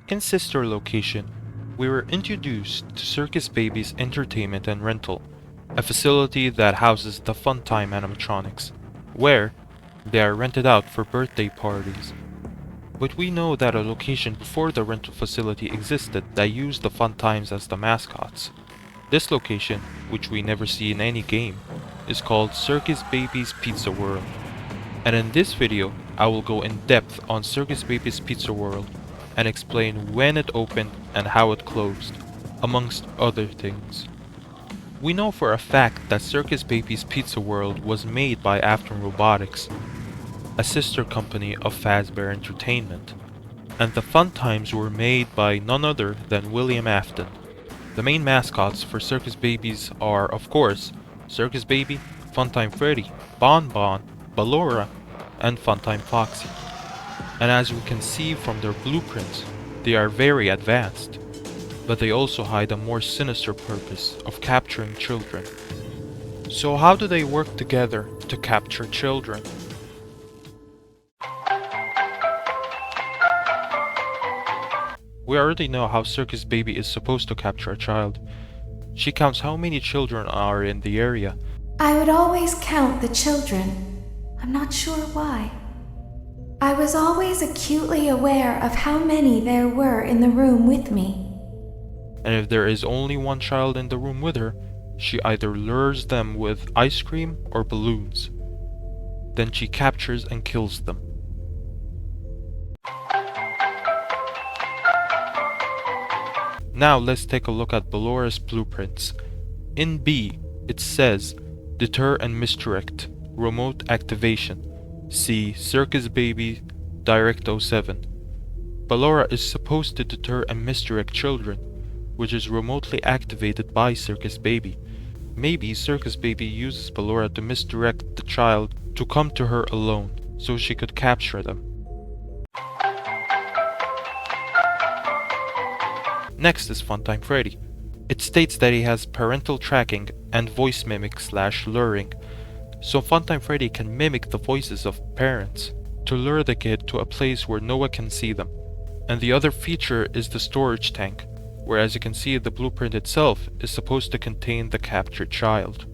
In sister location, we were introduced to Circus Baby's Entertainment and Rental, a facility that houses the Funtime animatronics, where they are rented out for birthday parties. But we know that a location before the rental facility existed that used the Funtimes as the mascots. This location, which we never see in any game, is called Circus Baby's Pizza World. And in this video, I will go in depth on Circus Baby's Pizza World and explain when it opened and how it closed, amongst other things. We know for a fact that Circus Baby's Pizza World was made by Afton Robotics, a sister company of Fazbear Entertainment, and the Funtimes were made by none other than William Afton. The main mascots for Circus Babies are, of course, Circus Baby, Funtime Freddy, Bon Bon, Ballora, and Funtime Foxy. And as we can see from their blueprints, they are very advanced, but they also hide a more sinister purpose of capturing children. So how do they work together to capture children? We already know how Circus Baby is supposed to capture a child. She counts how many children are in the area. I would always count the children. I'm not sure why. I was always acutely aware of how many there were in the room with me. And if there is only one child in the room with her, she either lures them with ice cream or balloons. Then she captures and kills them. Now let's take a look at Ballora's blueprints. In B, it says, Deter and Misdirect, Remote Activation. See Circus Baby Direct 07. Ballora is supposed to deter and misdirect children, which is remotely activated by Circus Baby. Maybe Circus Baby uses Ballora to misdirect the child to come to her alone, so she could capture them. Next is Funtime Freddy. It states that he has parental tracking and voice mimic / luring. So Funtime Freddy can mimic the voices of parents to lure the kid to a place where no one can see them. And the other feature is the storage tank, where as you can see the blueprint itself is supposed to contain the captured child.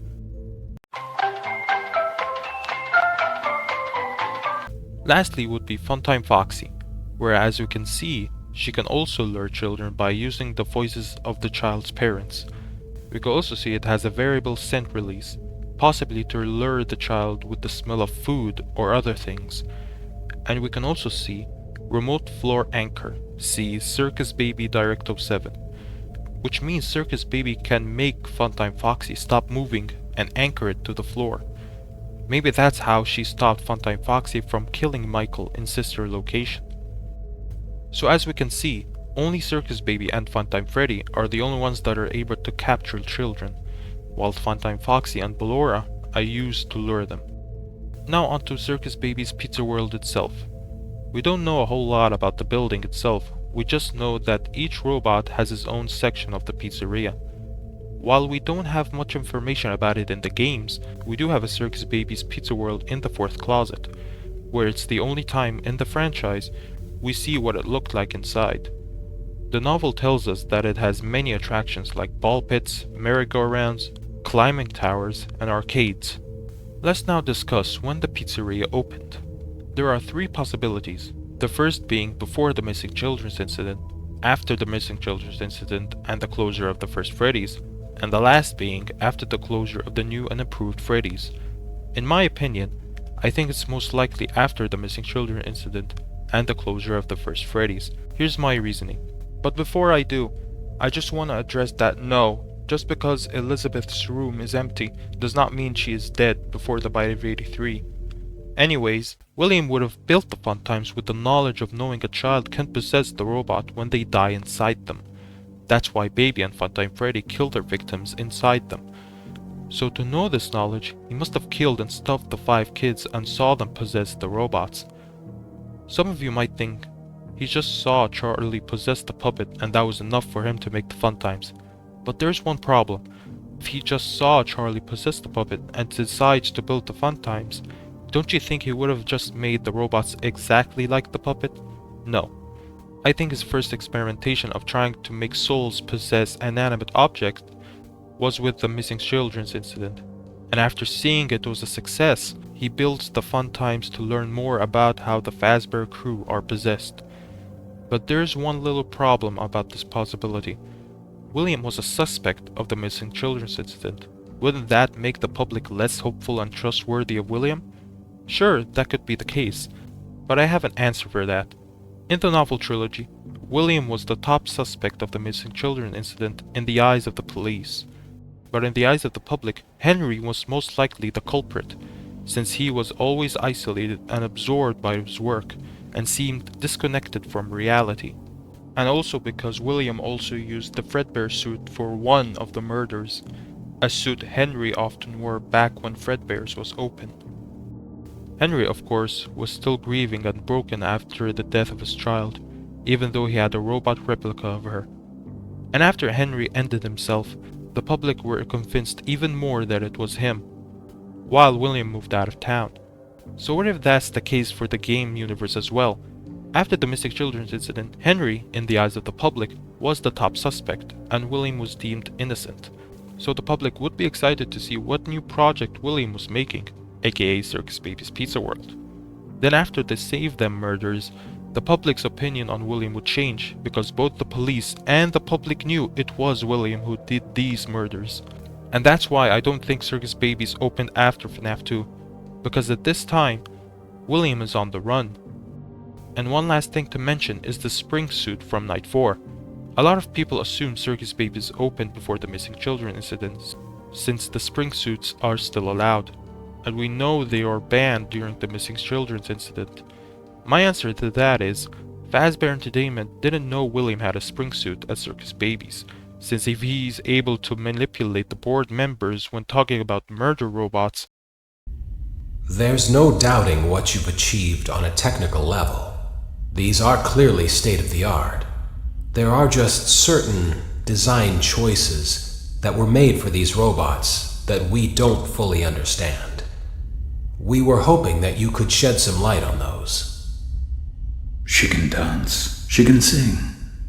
Lastly would be Funtime Foxy, where as you can see she can also lure children by using the voices of the child's parents. We can also see it has a variable scent release, possibly to lure the child with the smell of food or other things. And we can also see Remote Floor Anchor, see Circus Baby Direct 07, which means Circus Baby can make Funtime Foxy stop moving and anchor it to the floor. Maybe that's how she stopped Funtime Foxy from killing Michael in sister location. So as we can see, only Circus Baby and Funtime Freddy are the only ones that are able to capture children, while Funtime Foxy and Ballora are used to lure them. Now onto Circus Baby's Pizza World itself. We don't know a whole lot about the building itself, we just know that each robot has its own section of the pizzeria. While we don't have much information about it in the games, we do have a Circus Baby's Pizza World in the 4th closet, where it's the only time in the franchise we see what it looked like inside. The novel tells us that it has many attractions like ball pits, merry-go-rounds, climbing towers, and arcades. Let's now discuss when the pizzeria opened. There are 3 possibilities, the first being before the missing children's incident, after the missing children's incident and the closure of the first Freddy's, and the last being after the closure of the new and improved Freddy's. In my opinion, I think it's most likely after the missing children incident and the closure of the first Freddy's. Here's my reasoning. But before I do, I just want to address that no, just because Elizabeth's room is empty does not mean she is dead before the bite of 83. Anyways, William would have built the Funtimes with the knowledge of knowing a child can possess the robot when they die inside them. That's why Baby and Funtime Freddy killed their victims inside them. So to know this knowledge, he must have killed and stuffed the 5 kids and saw them possess the robots. Some of you might think he just saw Charlie possess the puppet and that was enough for him to make the Funtimes. But there's one problem. If he just saw Charlie possess the puppet and decides to build the Funtimes, don't you think he would have just made the robots exactly like the puppet? No. I think his first experimentation of trying to make souls possess inanimate objects was with the missing children's incident, and after seeing it was a success, he builds the Funtimes to learn more about how the Fazbear crew are possessed. But there's one little problem about this possibility. William was a suspect of the missing children's incident. Wouldn't that make the public less hopeful and trustworthy of William? Sure, that could be the case, but I have an answer for that. In the novel trilogy, William was the top suspect of the missing children incident in the eyes of the police. But in the eyes of the public, Henry was most likely the culprit, since he was always isolated and absorbed by his work, and seemed disconnected from reality. And also because William also used the Fredbear suit for one of the murders, a suit Henry often wore back when Fredbear's was open. Henry, of course, was still grieving and broken after the death of his child, even though he had a robot replica of her. And after Henry ended himself, the public were convinced even more that it was him, while William moved out of town. So what if that's the case for the game universe as well? After the missing children's incident, Henry, in the eyes of the public, was the top suspect, and William was deemed innocent. So the public would be excited to see what new project William was making, aka Circus Baby's Pizza World. Then after the Save Them murders, the public's opinion on William would change, because both the police and the public knew it was William who did these murders. And that's why I don't think Circus Babies opened after FNaF 2, because at this time, William is on the run. And one last thing to mention is the spring suit from Night 4. A lot of people assume Circus Babies opened before the missing children incidents, since the spring suits are still allowed, and we know they are banned during the missing children's incident. My answer to that is, Fazbear Entertainment didn't know William had a spring suit at Circus Babies, since if he's able to manipulate the board members when talking about murder robots. There's no doubting what you've achieved on a technical level. These are clearly state-of-the-art. There are just certain design choices that were made for these robots that we don't fully understand. We were hoping that you could shed some light on those. She can dance. She can sing.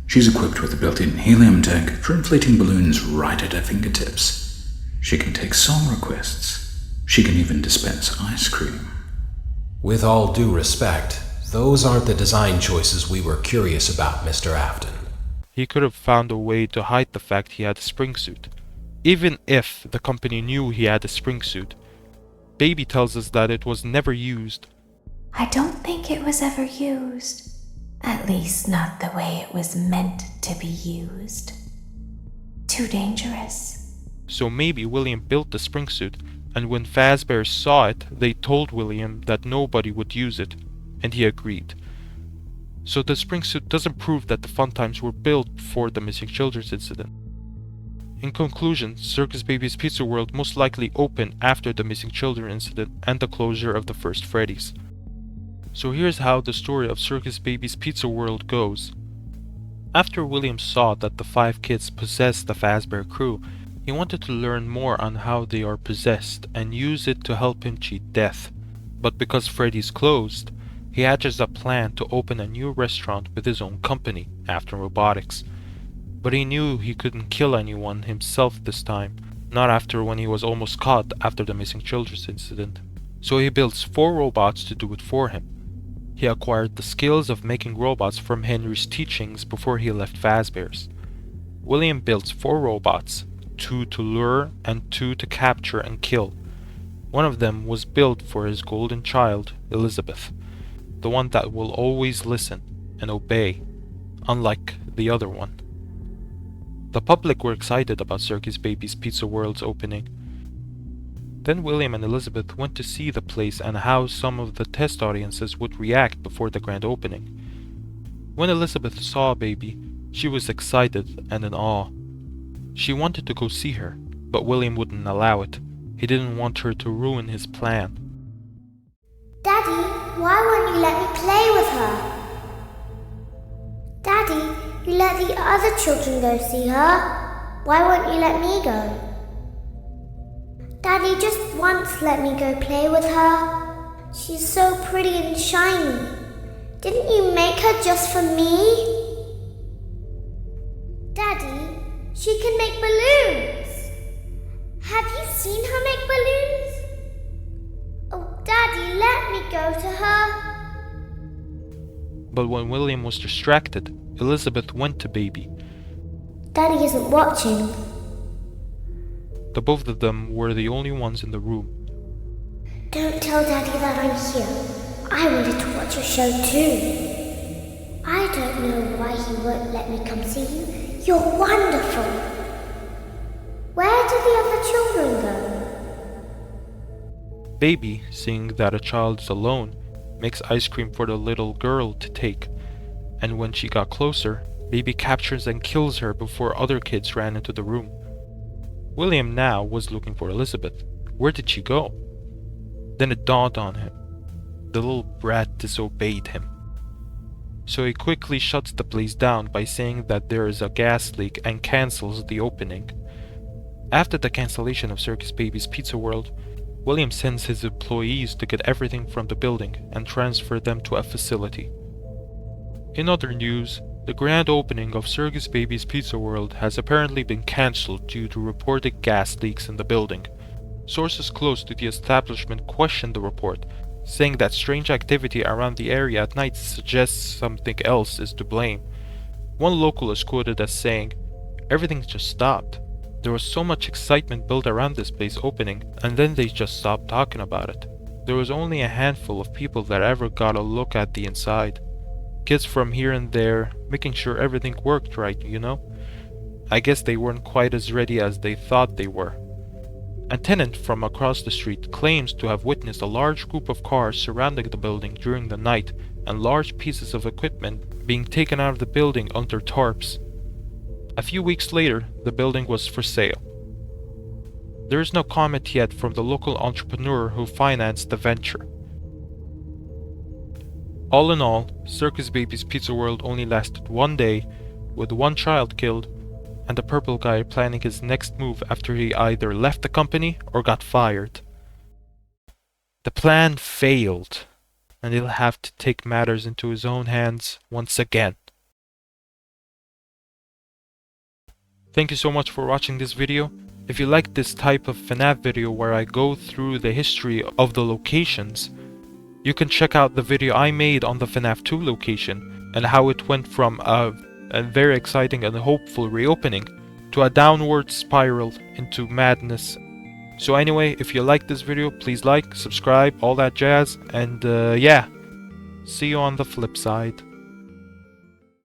She's equipped with a built-in helium tank for inflating balloons right at her fingertips. She can take song requests. She can even dispense ice cream. With all due respect, those aren't the design choices we were curious about, Mr. Afton. He could have found a way to hide the fact he had a spring suit. Even if the company knew he had a spring suit, Baby tells us that it was never used. I don't think it was ever used. At least not the way it was meant to be used. Too dangerous. So maybe William built the spring suit, and when Fazbear saw it, they told William that nobody would use it, and he agreed. So the spring suit doesn't prove that the Funtimes were built for the missing children's incident. In conclusion, Circus Baby's Pizza World most likely opened after the missing children incident and the closure of the first Freddy's. So here's how the story of Circus Baby's Pizza World goes. After William saw that the 5 kids possessed the Fazbear crew, he wanted to learn more on how they are possessed and use it to help him cheat death. But because Freddy's closed, he hatches a plan to open a new restaurant with his own company, Afton Robotics. But he knew he couldn't kill anyone himself this time, not after when he was almost caught after the missing children's incident. So he builds 4 robots to do it for him. He acquired the skills of making robots from Henry's teachings before he left Fazbear's. William builds 4 robots, 2 to lure and 2 to capture and kill. One of them was built for his golden child, Elizabeth, the one that will always listen and obey, unlike the other one. The public were excited about Circus Baby's Pizza World's opening. Then William and Elizabeth went to see the place and how some of the test audiences would react before the grand opening. When Elizabeth saw Baby, she was excited and in awe. She wanted to go see her, but William wouldn't allow it. He didn't want her to ruin his plan. Daddy, why won't you let me play with her? Daddy, you let the other children go see her. Why won't you let me go? Daddy, just once let me go play with her. She's so pretty and shiny. Didn't you make her just for me? She can make balloons. Have you seen her make balloons? Oh, Daddy, let me go to her. But when William was distracted, Elizabeth went to Baby. Daddy isn't watching. The both of them were the only ones in the room. Don't tell Daddy that I'm here. I wanted to watch your show too. I don't know why he won't let me come see you. You're wonderful. Where did the other children go? Baby, seeing that a child is alone, makes ice cream for the little girl to take. And when she got closer, Baby captures and kills her before other kids ran into the room. William now was looking for Elizabeth. Where did she go? Then it dawned on him. The little brat disobeyed him. So he quickly shuts the place down by saying that there is a gas leak and cancels the opening. After the cancellation of Circus Baby's Pizza World, William sends his employees to get everything from the building and transfer them to a facility. In other news, the grand opening of Circus Baby's Pizza World has apparently been cancelled due to reported gas leaks in the building. Sources close to the establishment questioned the report, saying that strange activity around the area at night suggests something else is to blame. One local is quoted as saying, "Everything just stopped. There was so much excitement built around this place opening, and then they just stopped talking about it. There was only a handful of people that ever got a look at the inside. Kids from here and there, making sure everything worked right, you know? I guess they weren't quite as ready as they thought they were." A tenant from across the street claims to have witnessed a large group of cars surrounding the building during the night and large pieces of equipment being taken out of the building under tarps. A few weeks later, the building was for sale. There is no comment yet from the local entrepreneur who financed the venture. All in all, Circus Baby's Pizza World only lasted one day, with one child killed, and the purple guy planning his next move after he either left the company or got fired. The plan failed, and he'll have to take matters into his own hands once again. Thank you so much for watching this video. If you like this type of FNaF video where I go through the history of the locations, you can check out the video I made on the FNaF 2 location and how it went from a very exciting and hopeful reopening to a downward spiral into madness. So anyway, if you like this video, please like, subscribe, all that jazz, and yeah, see you on the flip side.